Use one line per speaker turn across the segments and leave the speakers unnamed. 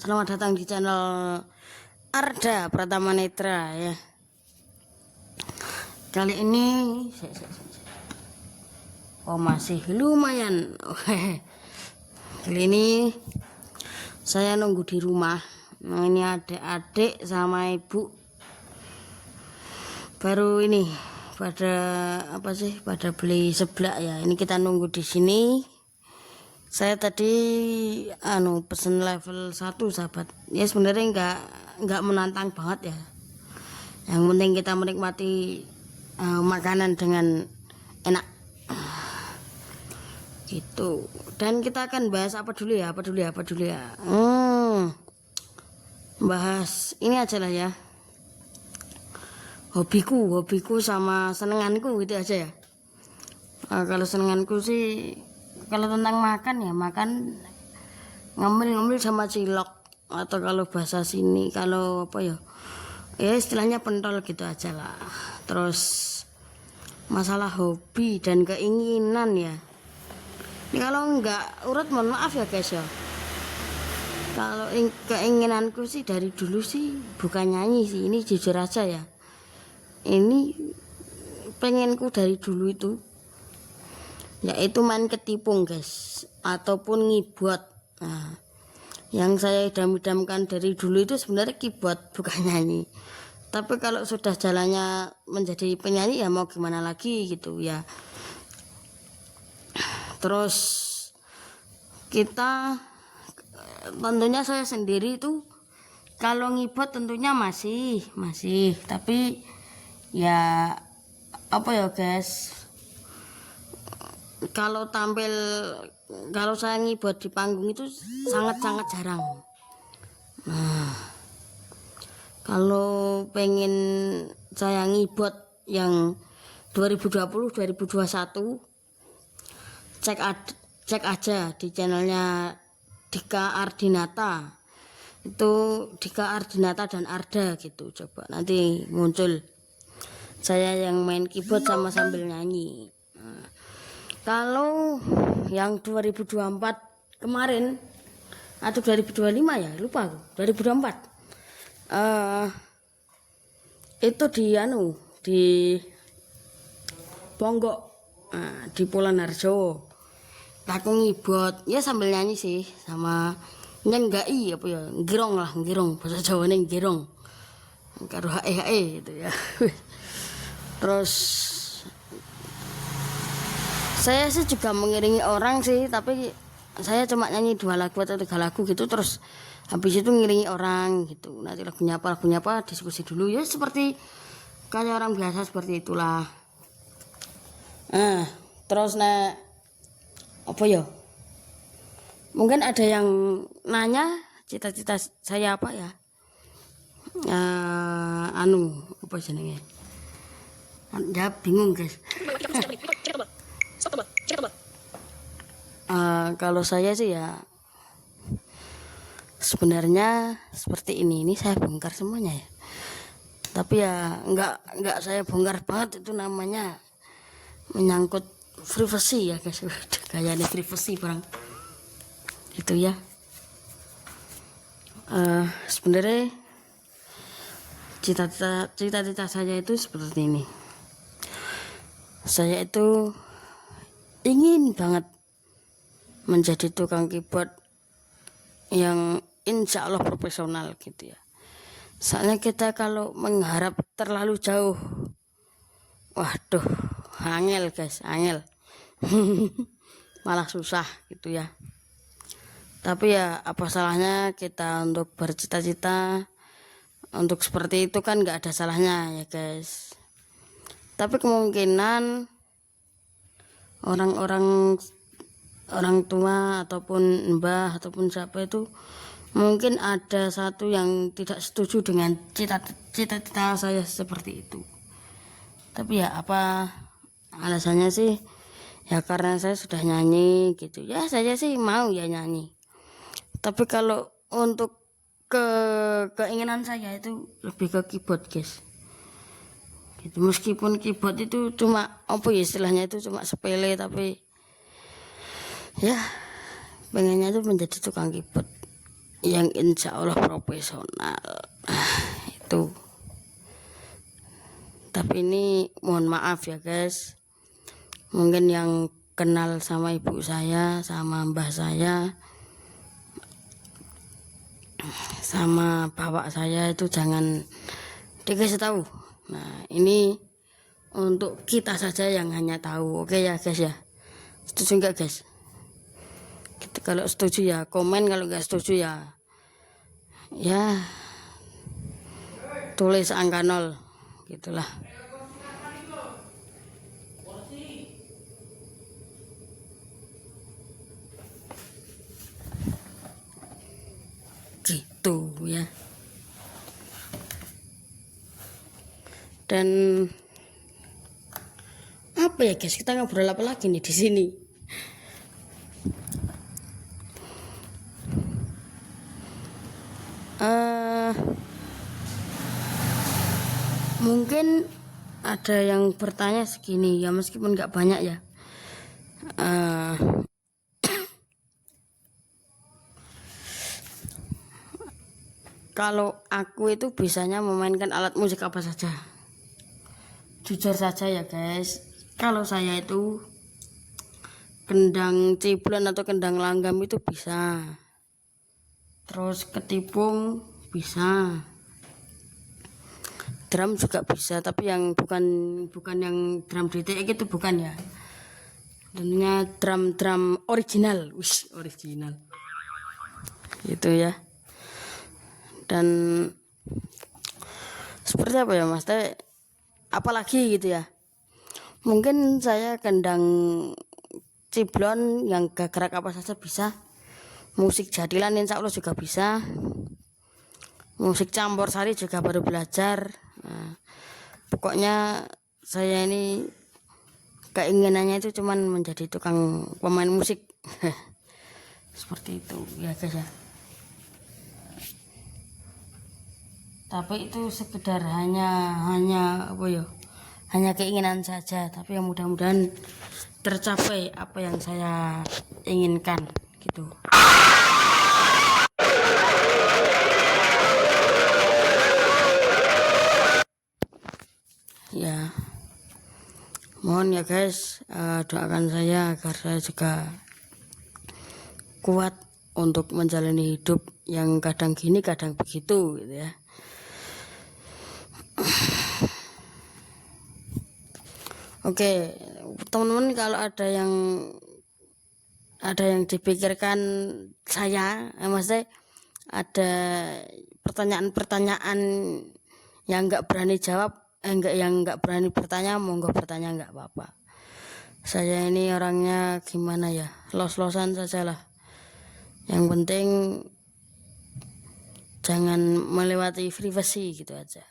Selamat datang di channel Arda Pratama Netra ya. Kali ini masih lumayan. Kali ini saya nunggu di rumah. Nah, ini adik-adik sama ibu baru ini pada beli seblak ya. Ini kita nunggu di sini. Saya tadi pesen level 1 sahabat. Ya sebenarnya enggak menantang banget ya. Yang penting kita menikmati makanan dengan enak. Gitu. Dan kita akan bahas apa dulu ya? Bahas ini aja lah ya. Hobiku sama senenganku gitu aja ya. Kalau senenganku sih, kalau tentang makan ya makan ngemil sama cilok, atau kalau bahasa sini kalau ya istilahnya pentol gitu aja lah. Terus masalah hobi dan keinginan ya, ini kalau nggak urut mohon maaf ya guys ya. Kalau keinginanku sih dari dulu sih bukan nyanyi sih, ini jujur aja ya. Ini pengenku dari dulu itu yaitu main ketipung guys, ataupun ngibot. Nah, yang saya idam-idamkan dari dulu itu sebenarnya keyboard, bukan nyanyi. Tapi kalau sudah jalannya menjadi penyanyi ya mau gimana lagi gitu ya. Terus kita tentunya saya sendiri itu kalau ngibot tentunya masih tapi ya guys, kalau saya ngibot di panggung itu sangat jarang. Nah, kalau pengen saya ngibot yang 2020 2021 cek aja di channelnya Dika Ardinata. Itu Dika Ardinata dan Arda gitu, coba nanti muncul saya yang main keyboard sama sambil nyanyi. Nah, kalau yang 2024 kemarin atau 2025 ya lupa aku, 2024 itu di Ponggok, di Polanarjo. Aku ngibot ya sambil nyanyi sih, sama nyenggaki ngirong bahasa Jawane ngirong karo hae gitu ya. Terus saya sih juga mengiringi orang sih, tapi saya cuma nyanyi 2 lagu atau 3 lagu gitu, terus habis itu ngiringi orang gitu. Nanti lagunya apa diskusi dulu ya, seperti kayak orang biasa seperti itulah. Terus mungkin ada yang nanya cita-cita saya apa ya? Apa jenenge? Ya bingung guys. Kalau saya sih ya sebenarnya seperti ini saya bongkar semuanya ya. Tapi ya enggak saya bongkar banget, itu namanya menyangkut privasi ya guys. Kayaknya privasi barang itu ya. Sebenarnya cita-cita saya itu seperti ini. Saya itu ingin banget menjadi tukang keyboard yang insya Allah profesional gitu ya. Soalnya kita kalau mengharap terlalu jauh, waduh, angel guys, angel. Malah susah gitu ya. Tapi ya apa salahnya kita untuk bercita-cita untuk seperti itu, kan nggak ada salahnya ya guys. Tapi kemungkinan orang tua ataupun mbah ataupun siapa itu mungkin ada satu yang tidak setuju dengan cita-cita saya seperti itu. Tapi ya apa alasannya sih ya, karena saya sudah nyanyi gitu ya, saya sih mau ya nyanyi. Tapi kalau untuk keinginan saya itu lebih ke keyboard guys gitu. Meskipun keyboard itu cuma istilahnya itu cuma sepele, tapi ya pengennya itu menjadi tukang keyboard. yang insya Allah profesional. Itu. Tapi ini mohon maaf ya guys, mungkin yang kenal sama ibu saya, sama mbah saya, sama bapak saya itu jangan dikasih tahu. Nah ini untuk kita saja yang hanya tahu. Oke ya guys ya, setuju nggak guys? Kalau setuju ya komen, kalau nggak setuju ya tulis angka 0 gitulah. Gitu ya. Dan apa ya guys, kita ngobrol apa lagi nih di sini? Mungkin ada yang bertanya segini ya, meskipun nggak banyak ya. Kalau aku itu bisanya memainkan alat musik apa saja. Jujur saja ya guys, kalau saya itu kendang ciblon atau kendang langgam itu bisa, terus ketipung bisa, drum juga bisa, tapi yang bukan yang drum DTX itu bukan ya. Tentunya drum original, original. Itu ya. Dan seperti apa ya Mas Teh? Apalagi gitu ya. Mungkin saya kendang ciblon yang gerak apa saja bisa. Musik jadilan insya Allah juga bisa. Musik campur sari juga baru belajar. Nah, pokoknya saya ini keinginannya itu cuman menjadi tukang pemain musik. Seperti itu ya guys ya. Tapi itu sekedar hanya apa ya? Hanya keinginan saja, tapi yang mudah-mudahan tercapai apa yang saya inginkan gitu. Ya, mohon ya guys, doakan saya agar saya juga kuat untuk menjalani hidup yang kadang gini kadang begitu gitu ya. Oke, teman-teman, kalau ada yang dipikirkan saya, maksudnya ada pertanyaan-pertanyaan yang nggak berani jawab, yang nggak berani bertanya, monggo bertanya, nggak apa-apa. Saya ini orangnya gimana ya, los-losan saja lah. Yang penting jangan melewati privasi gitu aja.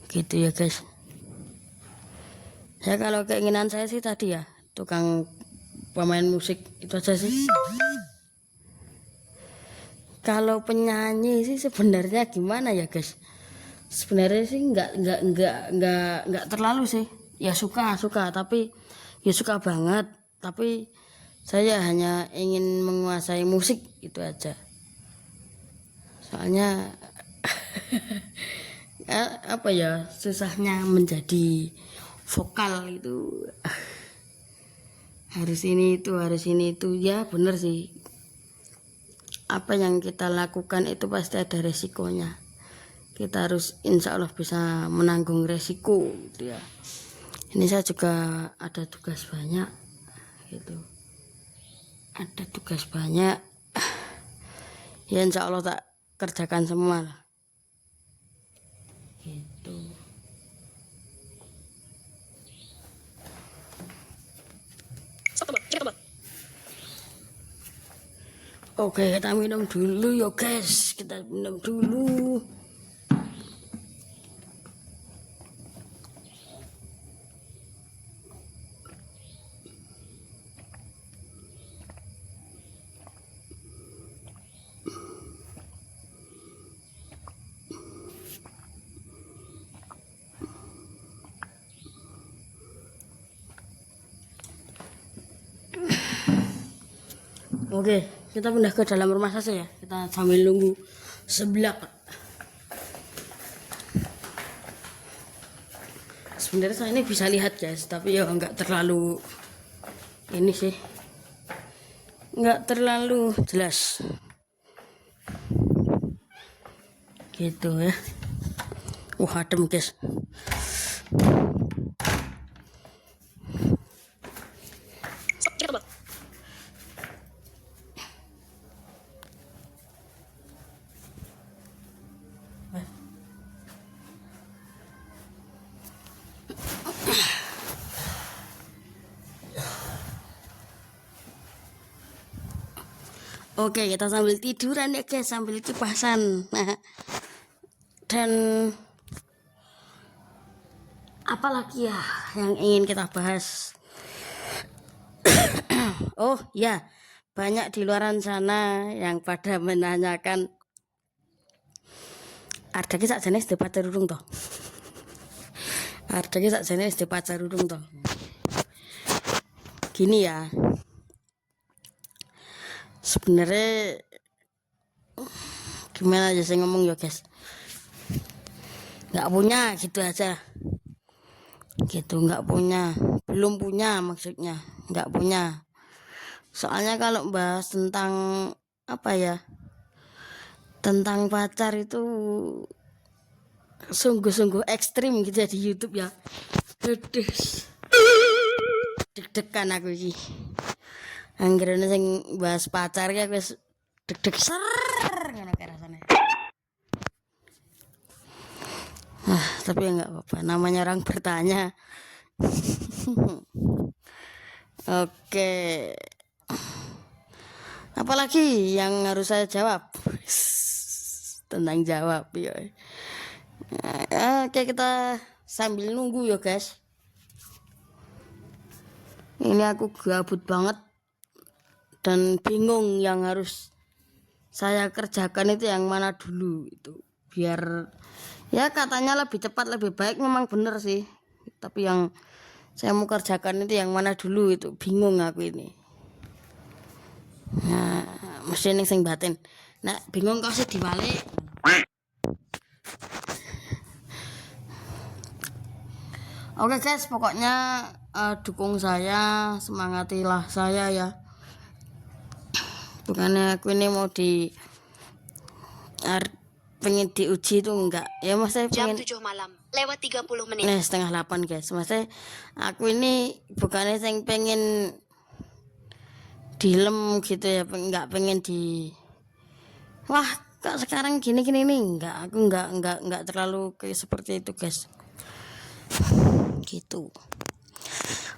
Gitu ya guys. Ya kalau keinginan saya sih tadi ya, tukang pemain musik itu aja sih. Kalau penyanyi sih sebenarnya gimana ya guys? Sebenarnya sih nggak terlalu sih. Ya suka tapi ya suka banget. Tapi saya hanya ingin menguasai musik itu aja. Soalnya apa ya, susahnya menjadi vokal itu harus ini itu ya bener sih. Apa yang kita lakukan itu pasti ada resikonya. Kita harus insya Allah bisa menanggung resiko gitu ya. Ini saya juga ada tugas banyak gitu. Ada tugas banyak. Ya insya Allah tak kerjakan semua lah. Gitu. Oke, kita minum dulu ya guys. Kita minum dulu. Oke, kita pindah ke dalam rumah saja ya. Kita sambil nunggu sebelah. Sebenarnya saya ini bisa lihat guys, tapi ya nggak terlalu ini sih, nggak terlalu jelas gitu ya. Adem guys. Oke, kita sambil tiduran ya guys, sambil kipasan. Dan apalagi ya yang ingin kita bahas? Oh ya, banyak di luaran sana yang pada menanyakan Ardaki sak jenis di pacar urung toh. Ardaki sak jenis di pacar urung toh. Gini ya, sebenarnya gimana aja saya ngomong ya guys, nggak punya gitu aja gitu, nggak punya, belum punya maksudnya, nggak punya. Soalnya kalau bahas tentang apa ya, tentang pacar itu sungguh-sungguh ekstrim gitu ya di YouTube ya. Aduh, deg-degan aku sih. Anggerane sing bahas pacar ya wis deg-deg ser ngono kae rasane. Tapi ya nggak apa-apa, namanya orang bertanya. Oke, apalagi yang harus saya jawab? Tentang jawab ya. Oke, kita sambil nunggu ya guys. Ini aku gabut banget dan bingung yang harus saya kerjakan itu yang mana dulu itu, biar ya katanya lebih cepat lebih baik, memang bener sih, tapi yang saya mau kerjakan itu yang mana dulu itu bingung aku ini. Nah, mesti ning sing batin. Nah, bingung kok sih dibalik. Oke guys, pokoknya dukung saya, semangatilah saya ya. Bukannya aku ini mau pengen diuji itu enggak ya, mas. Saya
jam
pengen
7 malam lewat 30 menit.
Nah, setengah 8 guys. Mas, aku ini bukannya yang pengen dilem gitu ya, enggak pengen di wah kok sekarang gini-gini nih, enggak, aku enggak terlalu kayak seperti itu guys gitu.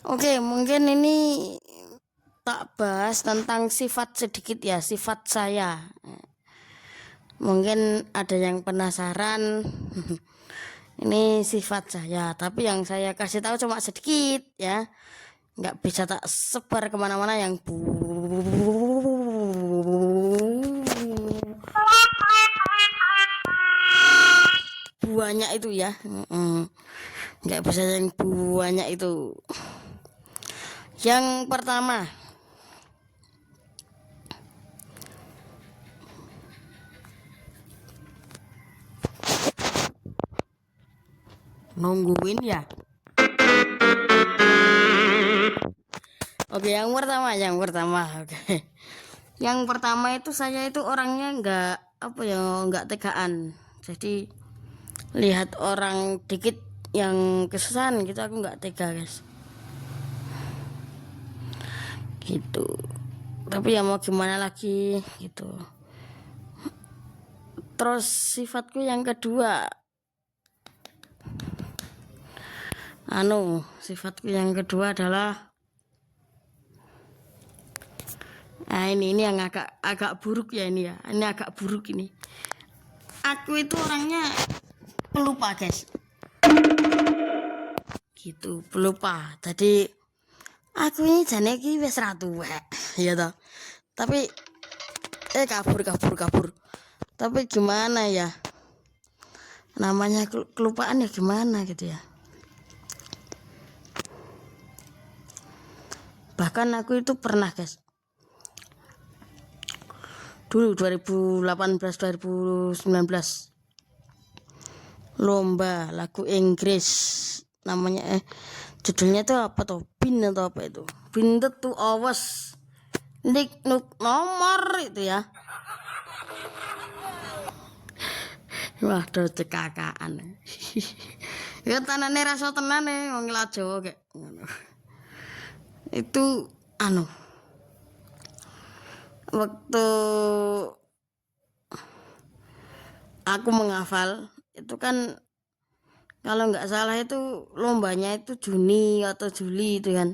Oke, mungkin ini tak bahas tentang sifat sedikit ya, sifat saya. Mungkin ada yang penasaran. Ini sifat saya, tapi yang saya kasih tahu cuma sedikit ya, nggak bisa tak sebar kemana-mana yang banyak itu ya. Nggak bisa yang banyak itu. Yang pertama, nungguin ya. Oke, yang pertama. Oke. Yang pertama itu saya itu orangnya nggak tegaan. Jadi lihat orang dikit yang kesusahan gitu aku nggak tega guys. Gitu. Tapi ya mau gimana lagi gitu. Terus sifatku yang kedua, sifatku yang kedua adalah ini yang agak buruk ya, ini agak buruk ini. Aku itu orangnya pelupa guys. Gitu, pelupa. Jadi aku ini jane iki wis ra tuwek ya toh. Tapi kabur. Tapi gimana ya? Namanya kelupaan ya gimana gitu ya. Bahkan aku itu pernah guys, dulu 2018 2019 lomba lagu Inggris namanya judulnya itu apa tuh, Bin atau apa itu, Bin to Awas Nik Nuk nomor itu ya. Wah, do cekakaan. Ya tanane rasa tenane wong Jawa kayak ngono. Itu waktu aku menghafal itu kan kalau nggak salah itu lombanya itu Juni atau Juli itu kan.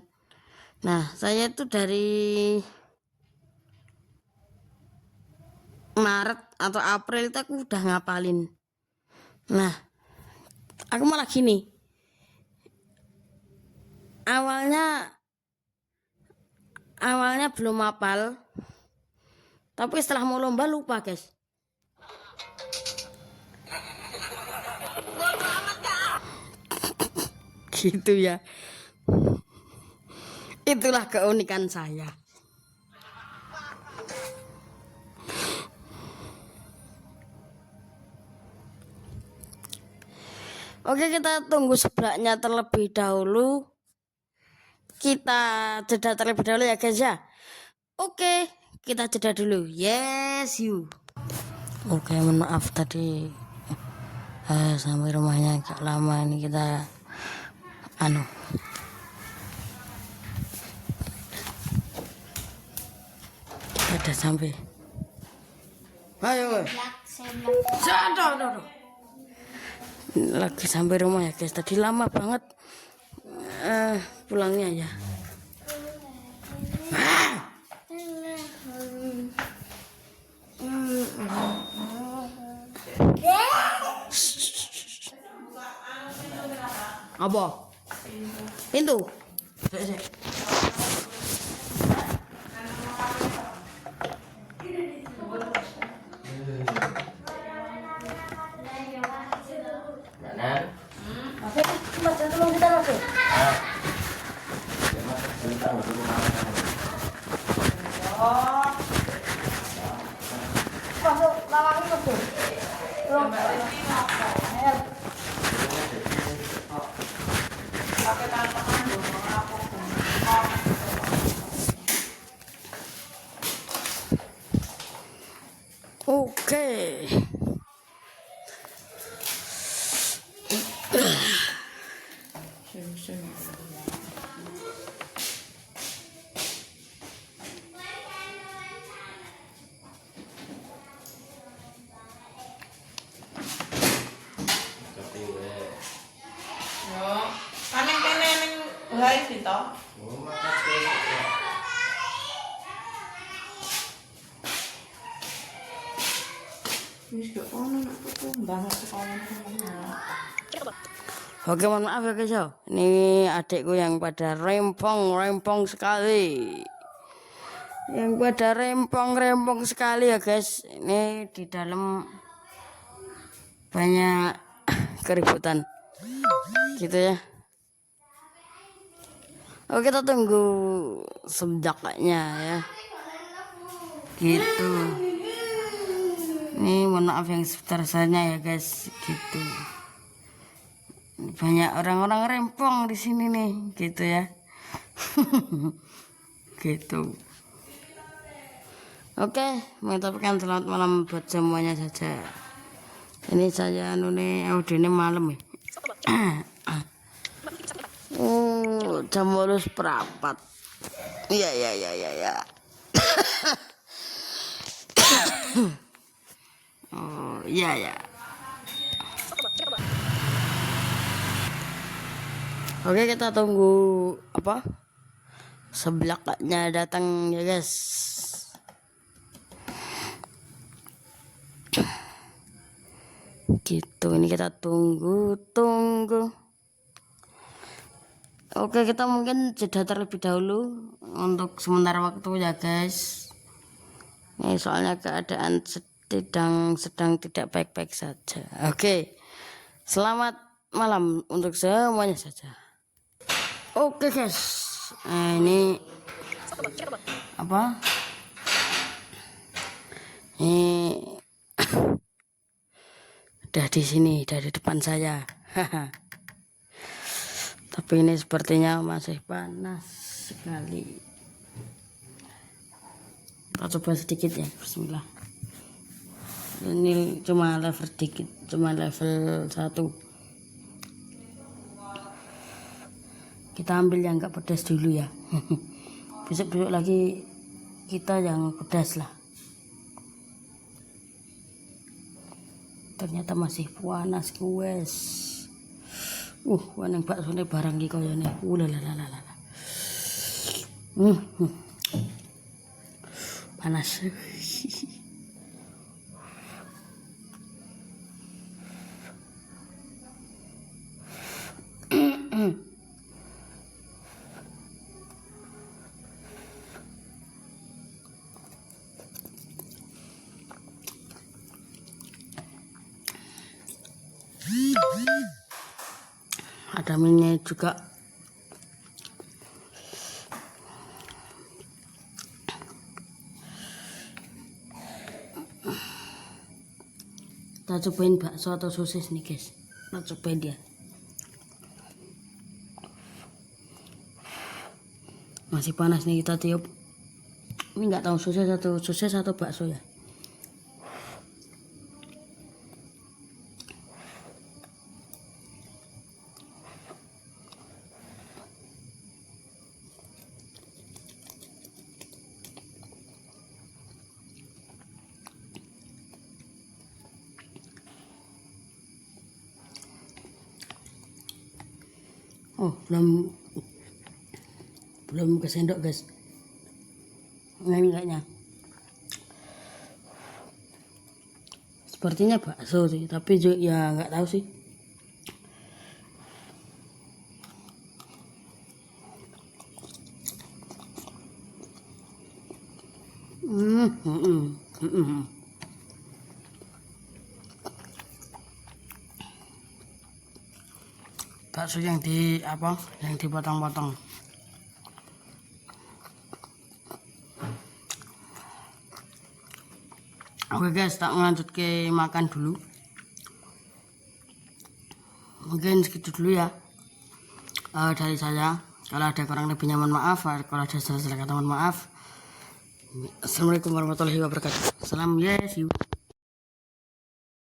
Nah, saya itu dari Maret atau April itu aku udah ngapalin. Nah, aku malah gini. Awalnya belum hafal. Tapi setelah mau lomba lupa, guys. Gitu ya. Itulah keunikan saya. Oke, kita tunggu seblaknya terlebih dahulu. Kita jeda terlebih dahulu ya guys ya. Oke, kita jeda dulu. Yes you. Oke, mohon maaf tadi sampai rumahnya agak lama ini kita kita udah sampai. Ayo. Aduh. Lagi sampai rumah ya guys, tadi lama banget pulangnya ya. Apa? Pintu. Masuk lawang itu. Oke.
Aneng kene ning wae sito. Wis kok ono nek banget
Oke, mohon maaf ya guys ya. Ini adikku yang pada rempong sekali. Yang pada rempong sekali ya guys. Ini di dalam banyak keributan. Gitu ya. Oke, kita tunggu seblaknya ya. Gitu. Ini mohon maaf yang sebentar-bentarnya ya guys, gitu. Banyak orang-orang rempong di sini nih, gitu ya. Gitu. Oke, mengucapkan selamat malam buat semuanya saja. Ini saya audio ini malam ya. Jam 8:04. Iya. Oh, iya. Oke, kita tunggu seblaknya datang ya guys. Gitu, ini kita tunggu. Oke, kita mungkin jeda terlebih dahulu untuk sementara waktu ya guys. Ini soalnya keadaan sedang tidak baik-baik saja. Oke. Selamat malam untuk semuanya saja. Oke guys. Ini Ini udah di sini, udah di depan saya. Tapi ini sepertinya masih panas sekali. Kita coba sedikit ya. Bismillah. Ini cuma level dikit, cuma level 1. Kita ambil yang enggak pedas dulu ya. Besok lagi kita yang pedas lah. Ternyata masih panas kues. Waneng bakso ini barang iki koyone. Ulalalala. Panas. Ada minyak juga. Kita cobain bakso atau sosis nih guys. Kita cobain dia. Masih panas nih, kita tiup. Ini nggak tahu sosis atau bakso ya. Oh, belum kesendok guys. Nah, ini kayaknya sepertinya bakso sih, tapi juga ya nggak tahu sih. Bakso yang dipotong-potong. Oke guys, tak lanjut ke makan dulu. Mungkin segitu dulu ya dari saya. Kalau ada kurang lebihnya mohon maaf, kalau ada salah-salah kata mohon maaf. Assalamualaikum warahmatullahi wabarakatuh. Salam, yes you.